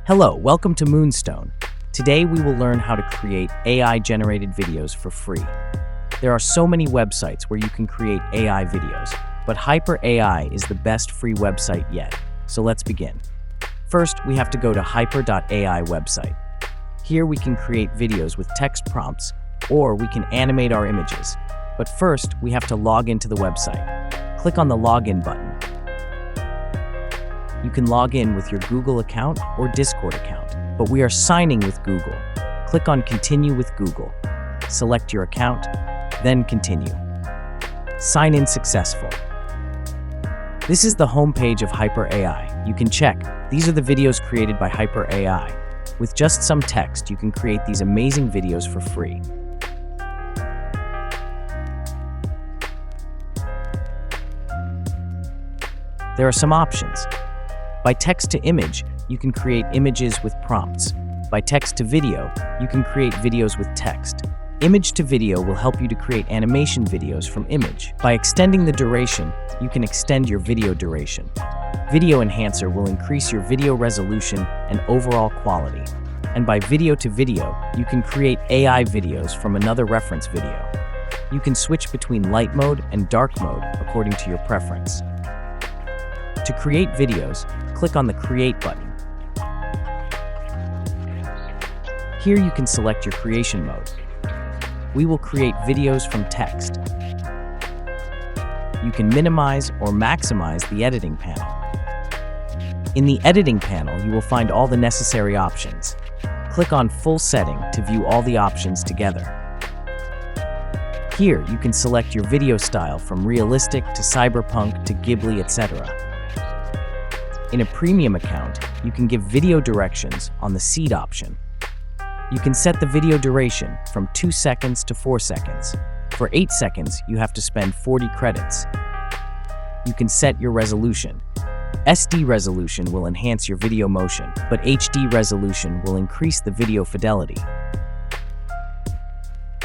Hello, welcome to MoonStone. Today we will learn how to create AI-generated videos for free. There are so many websites where you can create AI videos, but Hyper AI is the best free website yet. So let's begin. First, we have to go to hyper.ai website. Here we can create videos with text prompts, or we can animate our images. But first, we have to log into the website. Click on the login button. You can log in with your Google account or Discord account, but we are signing with Google. Click on Continue with Google. Select your account, then Continue. Sign in successful. This is the homepage of Hyper AI. You can check. These are the videos created by Hyper AI. With just some text, you can create these amazing videos for free. There are some options. By text to image, you can create images with prompts. By text to video, you can create videos with text. Image to video will help you to create animation videos from image. By extending the duration, you can extend your video duration. Video enhancer will increase your video resolution and overall quality. And by video to video, you can create AI videos from another reference video. You can switch between light mode and dark mode according to your preference. To create videos, click on the Create button. Here you can select your creation mode. We will create videos from text. You can minimize or maximize the editing panel. In the editing panel, you will find all the necessary options. Click on Full Setting to view all the options together. Here, you can select your video style from realistic to cyberpunk to Ghibli, etc. In a premium account, you can give video directions on the seed option. You can set the video duration from 2 seconds to 4 seconds. For 8 seconds, you have to spend 40 credits. You can set your resolution. SD resolution will enhance your video motion, but HD resolution will increase the video fidelity.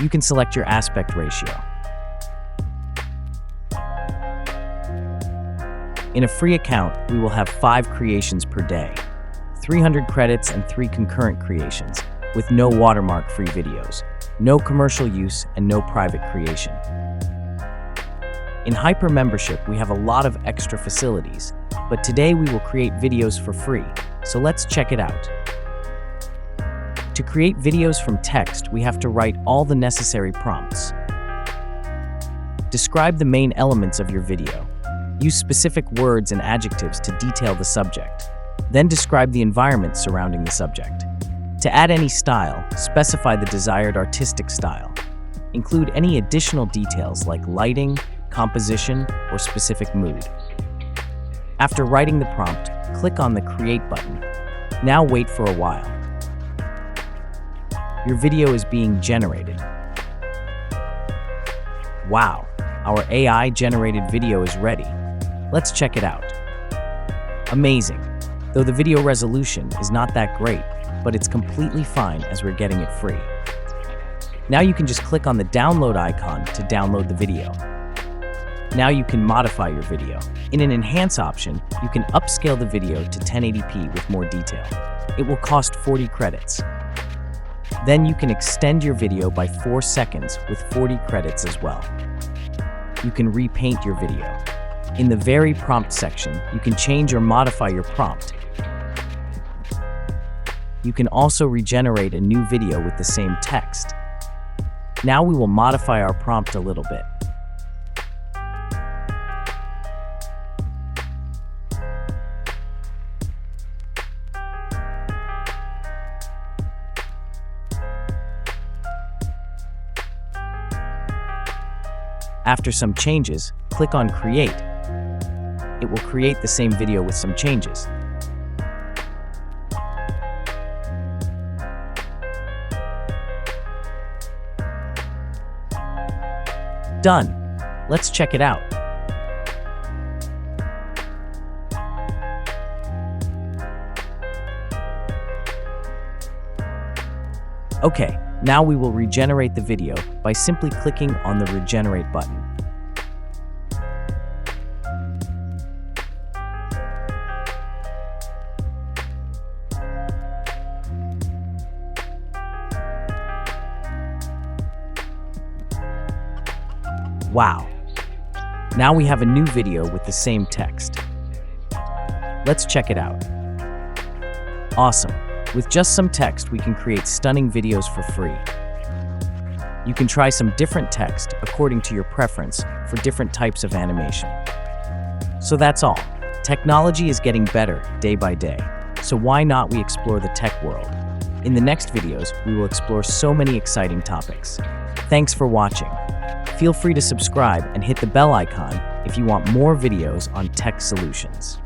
You can select your aspect ratio. In a free account, we will have 5 creations per day, 300 credits and 3 concurrent creations, with no watermark-free videos, no commercial use, and no private creation. In Hyper Membership, we have a lot of extra facilities, but today we will create videos for free, so let's check it out. To create videos from text, we have to write all the necessary prompts. Describe the main elements of your video. Use specific words and adjectives to detail the subject. Then describe the environment surrounding the subject. To add any style, specify the desired artistic style. Include any additional details like lighting, composition, or specific mood. After writing the prompt, click on the Create button. Now wait for a while. Your video is being generated. Wow, our AI-generated video is ready. Let's check it out. Amazing. Though the video resolution is not that great, but it's completely fine as we're getting it free. Now you can just click on the download icon to download the video. Now you can modify your video. In an enhance option, you can upscale the video to 1080p with more detail. It will cost 40 credits. Then you can extend your video by 4 seconds with 40 credits as well. You can repaint your video. In the Very Prompt section, you can change or modify your prompt. You can also regenerate a new video with the same text. Now we will modify our prompt a little bit. After some changes, click on Create. It will create the same video with some changes. Done. Let's check it out. Okay, now we will regenerate the video by simply clicking on the Regenerate button. Wow! Now we have a new video with the same text. Let's check it out. Awesome! With just some text, we can create stunning videos for free. You can try some different text according to your preference for different types of animation. So that's all. Technology is getting better day by day. So why not we explore the tech world? In the next videos, we will explore so many exciting topics. Thanks for watching. Feel free to subscribe and hit the bell icon if you want more videos on tech solutions.